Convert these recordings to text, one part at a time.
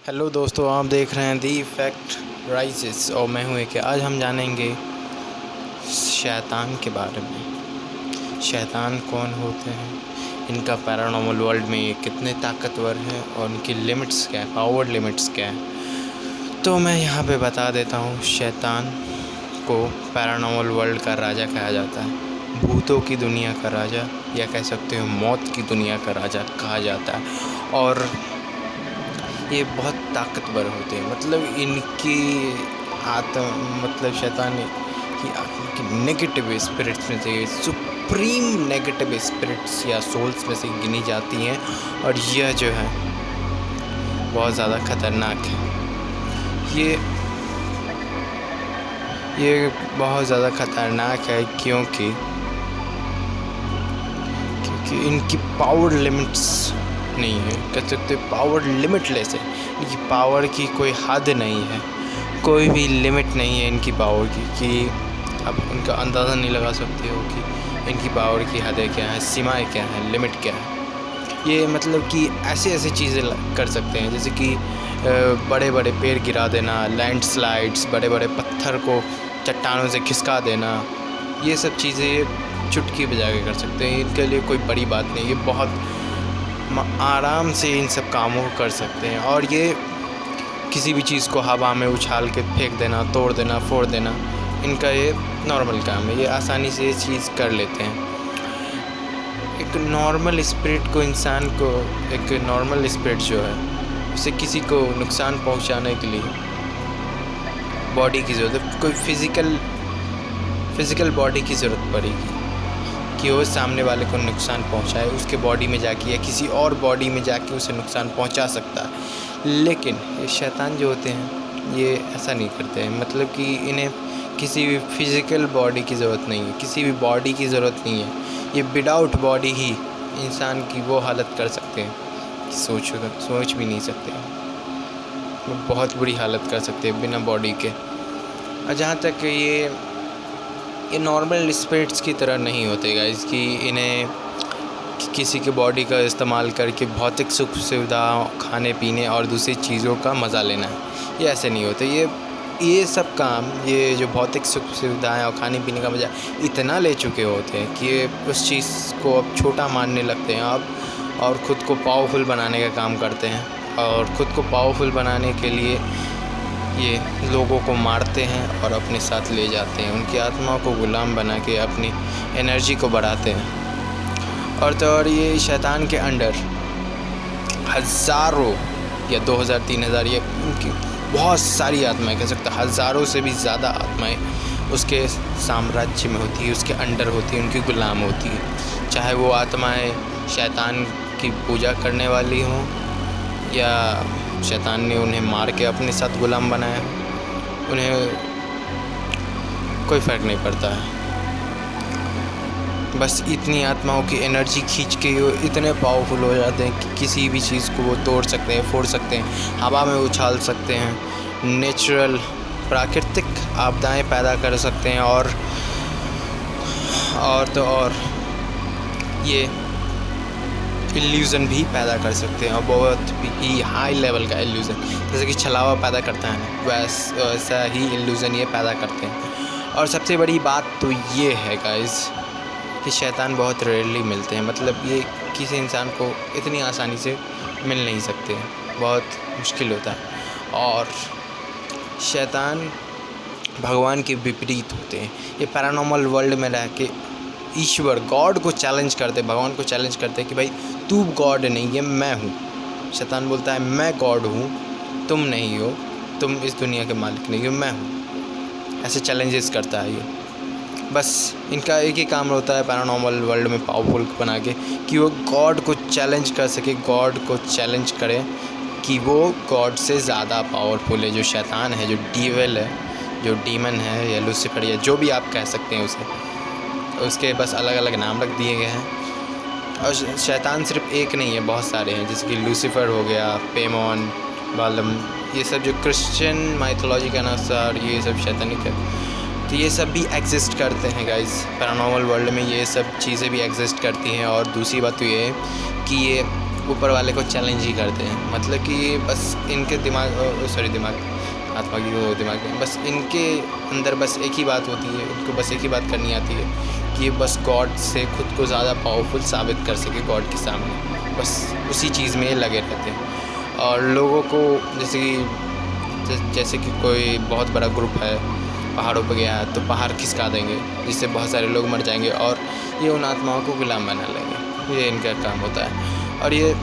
Hello दोस्तों, आप देख रहे हैं दी इफ़ेक्ट राइजेस और मैं हूँ कि आज हम जानेंगे शैतान के बारे में। शैतान कौन होते हैं, इनका पैरानॉर्मल वर्ल्ड में ये कितने ताकतवर हैं और इनकी लिमिट्स क्या है, पावर लिमिट्स क्या है। तो मैं यहाँ पे बता देता हूँ, शैतान को पैरानॉर्मल वर्ल्ड का राजा कहा जाता है, भूतों की दुनिया का राजा या कह सकते हो मौत की दुनिया का राजा कहा जाता है। और ये बहुत ताकतवर होते हैं, मतलब इनकी शैतान की नेगेटिव स्पिरिट्स में से, सुप्रीम नेगेटिव स्पिरिट्स या सोल्स में से गिनी जाती हैं। और यह जो है बहुत ज़्यादा ख़तरनाक है। ये बहुत ज़्यादा ख़तरनाक है क्योंकि इनकी पावर लिमिट्स नहीं है, कह सकते पावर लिमिटलेस है। इनकी पावर की कोई हद नहीं है, कोई भी लिमिट नहीं है इनकी पावर की कि आप उनका अंदाज़ा नहीं लगा सकते हो कि इनकी पावर की हदें क्या हैं, सीमाएं क्या हैं, लिमिट क्या है। ये मतलब कि ऐसे चीज़ें कर सकते हैं जैसे कि बड़े बड़े पेड़ गिरा देना, लैंडस्लाइड्स, बड़े बड़े पत्थर को चट्टानों से खिसका देना, ये सब चीज़ें चुटकी बजा के कर सकते हैं। इनके लिए कोई बड़ी बात नहीं, ये बहुत आराम से इन सब कामों को कर सकते हैं। और ये किसी भी चीज़ को हवा में उछाल के फेंक देना, तोड़ देना, फोड़ देना, इनका ये नॉर्मल काम है। ये आसानी से ये चीज़ कर लेते हैं। एक नॉर्मल स्पिरिट को, इंसान को, एक नॉर्मल स्पिरिट जो है उसे किसी को नुकसान पहुंचाने के लिए बॉडी की ज़रूरत है, कोई फिज़िकल बॉडी की ज़रूरत पड़ेगी कि वो सामने वाले को नुकसान पहुंचाए, उसके बॉडी में जाके या किसी और बॉडी में जाके उसे नुकसान पहुंचा सकता है। लेकिन ये शैतान जो होते हैं ये ऐसा नहीं करते हैं, मतलब कि इन्हें किसी भी फिज़िकल बॉडी की ज़रूरत नहीं है, किसी भी बॉडी की ज़रूरत नहीं है। ये विदाउट बॉडी ही इंसान की वो हालत कर सकते हैं कि सोच भी नहीं सकते, बहुत बुरी हालत कर सकते हैं बिना बॉडी के। और जहाँ तक ये नॉर्मल स्पिरिट्स की तरह नहीं होते गाइस कि इन्हें किसी के बॉडी का इस्तेमाल करके भौतिक सुख सुविधा, खाने पीने और दूसरी चीज़ों का मज़ा लेना है। ये ऐसे नहीं होते। ये सब काम, ये जो भौतिक सुख सुविधाएँ और खाने पीने का मज़ा इतना ले चुके होते हैं कि ये उस चीज़ को अब छोटा मानने लगते हैं अब, और ख़ुद को पावरफुल बनाने का काम करते हैं। और ख़ुद को पावरफुल बनाने के लिए ये लोगों को मारते हैं और अपने साथ ले जाते हैं, उनकी आत्मा को गुलाम बना के अपनी एनर्जी को बढ़ाते हैं। और ये शैतान के अंडर हज़ारों या 2000-3000 ये उनकी बहुत सारी आत्माएं, कह सकते हैं हज़ारों से भी ज़्यादा आत्माएं उसके साम्राज्य में होती है, उसके अंडर होती है, उनकी गुलाम होती है। चाहे वो आत्माएं शैतान की पूजा करने वाली हों या शैतान ने उन्हें मार के अपने साथ गुलाम बनाया, उन्हें कोई फ़र्क नहीं पड़ता है। बस इतनी आत्माओं की एनर्जी खींच के वो इतने पावरफुल हो जाते हैं कि किसी भी चीज़ को वो तोड़ सकते हैं, फोड़ सकते हैं, हवा में उछाल सकते हैं, नेचुरल प्राकृतिक आपदाएं पैदा कर सकते हैं। और ये इल्यूज़न भी पैदा कर सकते हैं, और बहुत ही हाई लेवल का इल्यूज़न, जैसे कि छलावा पैदा करता है ना, वैसा ही इल्यूज़न ये पैदा करते हैं। और सबसे बड़ी बात तो ये है गाइस कि शैतान बहुत रेयरली मिलते हैं, मतलब ये किसी इंसान को इतनी आसानी से मिल नहीं सकते हैं, बहुत मुश्किल होता है। और शैतान भगवान के विपरीत होते हैं। ये पैरानॉर्मल वर्ल्ड में रह के ईश्वर, गॉड को चैलेंज करते, भगवान को चैलेंज करते कि भाई तू गॉड नहीं है, मैं हूँ। शैतान बोलता है मैं गॉड हूँ, तुम नहीं हो, तुम इस दुनिया के मालिक नहीं हो, मैं हूँ। ऐसे चैलेंजेस करता है ये। बस इनका एक ही काम होता है पैरानॉर्मल वर्ल्ड में पावरफुल बना के कि वो गॉड को चैलेंज कर सके, गॉड को चैलेंज करे कि वो गॉड से ज़्यादा पावरफुल है। जो शैतान है, जो डीविल है, जो डीमन है या लूसीफर या जो भी आप कह सकते हैं उसके बस अलग अलग नाम रख दिए गए हैं। और शैतान सिर्फ एक नहीं है, बहुत सारे हैं, जैसे कि लूसीफर हो गया, पेमोन, बालम, ये सब जो क्रिश्चियन माइथोलॉजी के अनुसार ये सब शैतानिक है। तो ये सब भी एग्जिस्ट करते हैं गाइस, पैरानॉर्मल वर्ल्ड में ये सब चीज़ें भी एग्जिस्ट करती हैं। और दूसरी बात तो ये है कि ये ऊपर वाले को चैलेंज ही करते हैं। मतलब कि बस इनके आत्मा की वो दिमाग में बस इनके अंदर बस एक ही बात होती है, इनको बस एक ही बात करनी आती है कि ये बस गॉड से खुद को ज़्यादा पावरफुल साबित कर सके गॉड के सामने, बस उसी चीज़ में लगे रहते हैं। और लोगों को जैसे कि कोई बहुत बड़ा ग्रुप है, पहाड़ों पर गया है तो पहाड़ खिसका देंगे जिससे बहुत सारे लोग मर जाएंगे और ये उन आत्माओं को गुलाम बना लेंगे। ये इनका काम होता है। और ये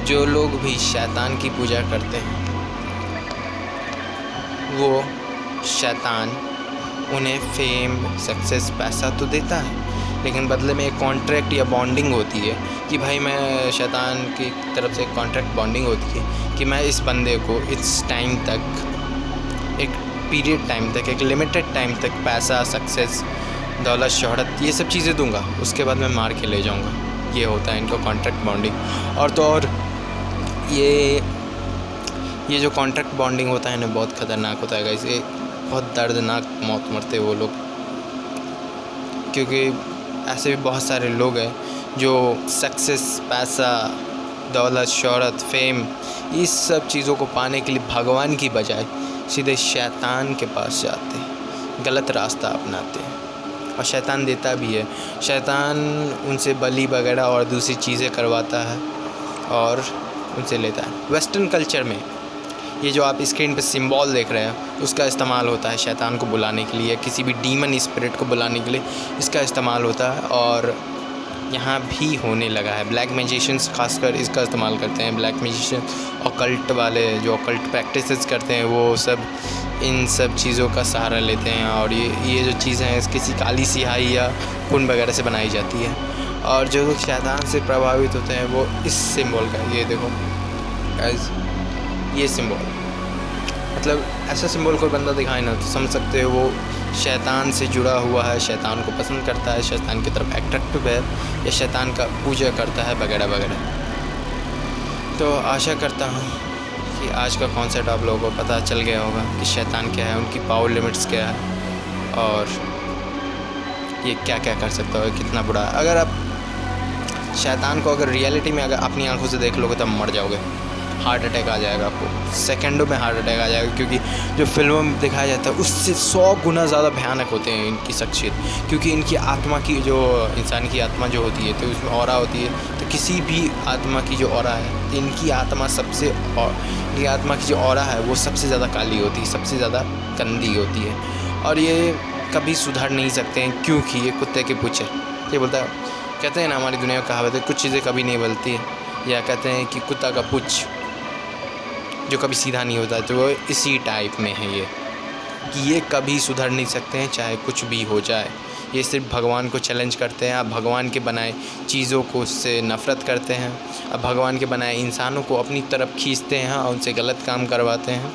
जो लोग भी शैतान की पूजा करते हैं, वो शैतान उन्हें फेम, सक्सेस, पैसा तो देता है, लेकिन बदले में एक कॉन्ट्रैक्ट या बॉन्डिंग होती है कि भाई मैं शैतान की तरफ से एक कॉन्ट्रैक्ट बॉन्डिंग होती है कि मैं इस बंदे को इस टाइम तक, एक पीरियड टाइम तक, एक लिमिटेड टाइम तक पैसा, सक्सेस, दौलत, शोहरत, ये सब चीज़ें दूंगा, उसके बाद मैं मार के ले जाऊंगा। ये होता है इनका कॉन्ट्रैक्ट बॉन्डिंग। और तो और ये जो कॉन्ट्रैक्ट बॉन्डिंग होता है ना, बहुत ख़तरनाक होता है गाइस। ये बहुत दर्दनाक मौत मरते हैं वो लोग, क्योंकि ऐसे भी बहुत सारे लोग हैं जो सक्सेस, पैसा, दौलत, शोहरत, फेम, इस सब चीज़ों को पाने के लिए भगवान की बजाय सीधे शैतान के पास जाते हैं, गलत रास्ता अपनाते हैं। और शैतान देता भी है, शैतान उनसे बलि वगैरह और दूसरी चीज़ें करवाता है और उनसे लेता है। वेस्टर्न कल्चर में ये जो आप स्क्रीन पे सिंबल देख रहे हैं, उसका इस्तेमाल होता है शैतान को बुलाने के लिए, किसी भी डीमन स्पिरिट को बुलाने के लिए इसका इस्तेमाल होता है। और यहाँ भी होने लगा है। ब्लैक मैजिशियंस खासकर इसका इस्तेमाल करते हैं। ब्लैक मैजिशियन, ऑकल्ट वाले जो ऑकल्ट प्रैक्टिसेस करते हैं, वो सब इन सब चीज़ों का सहारा लेते हैं। और ये जो चीज़ें हैं किसी काली सिहाई या खून वगैरह से बनाई जाती है। और जो लोग शैतान से प्रभावित होते हैं वो इस सिंबल का, ये देखो गाइस, ये सिंबल, मतलब ऐसा सिंबल कोई बंदा दिखाए ना तो समझ सकते हो वो शैतान से जुड़ा हुआ है, शैतान को पसंद करता है, शैतान की तरफ अट्रैक्टिव है या शैतान का पूजा करता है वगैरह वगैरह। तो आशा करता हूँ कि आज का कॉन्सेप्ट आप लोगों को पता चल गया होगा कि शैतान क्या है, उनकी पावर लिमिट्स क्या है और ये क्या क्या कर सकता है, कितना बुरा है। अगर आप शैतान को अगर रियलिटी में अगर अपनी आंखों से देख लोगे तब मर जाओगे, हार्ट अटैक आ जाएगा आपको, सेकंडों में हार्ट अटैक आ जाएगा। क्योंकि जो फिल्मों में दिखाया जाता है उससे 100 गुना ज़्यादा भयानक होते हैं इनकी शख्सियत, क्योंकि इनकी आत्मा की जो इंसान की आत्मा जो होती है तो उसमें ऑरा होती है। तो किसी भी आत्मा की जो ऑरा है, इनकी आत्मा इनकी आत्मा की जो ऑरा है वो सबसे ज़्यादा काली होती है, सबसे ज़्यादा गंदी होती है। और ये कभी सुधर नहीं सकते हैं क्योंकि ये कुत्ते के पूछे। ये बोलता है, कहते हैं ना हमारी दुनिया में कहावत है, कुछ चीज़ें कभी नहीं बदलती है, या कहते हैं कि कुत्ता का पूछ जो कभी सीधा नहीं होता है। तो वो इसी टाइप में है ये, कि ये कभी सुधर नहीं सकते हैं चाहे कुछ भी हो जाए। ये सिर्फ भगवान को चैलेंज करते हैं। आप भगवान के बनाए चीज़ों को उससे नफ़रत करते हैं, अब भगवान के बनाए इंसानों को अपनी तरफ खींचते हैं और उनसे गलत काम करवाते हैं।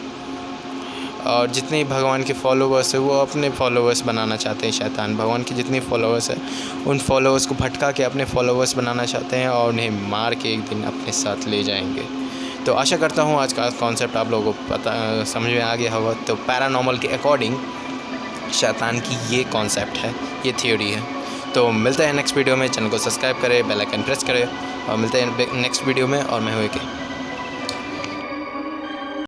और जितने भगवान के फॉलोवर्स हैं वो अपने फॉलोवर्स बनाना चाहते हैं। शैतान भगवान के जितने फॉलोवर्स हैं उन फॉलोवर्स को भटका के अपने फॉलोवर्स बनाना चाहते हैं और उन्हें मार के एक दिन अपने साथ ले जाएंगे। तो आशा करता हूँ आज का कॉन्सेप्ट आप लोगों को पता समझ में आ गया होगा। तो पैरानॉर्मल के अकॉर्डिंग शैतान की ये कॉन्सेप्ट है, ये थ्योरी है। तो मिलते हैं नेक्स्ट वीडियो में। चैनल को सब्सक्राइब करें, बेल आइकन प्रेस करें और मिलते हैं नेक्स्ट वीडियो में। और मैं हूँ के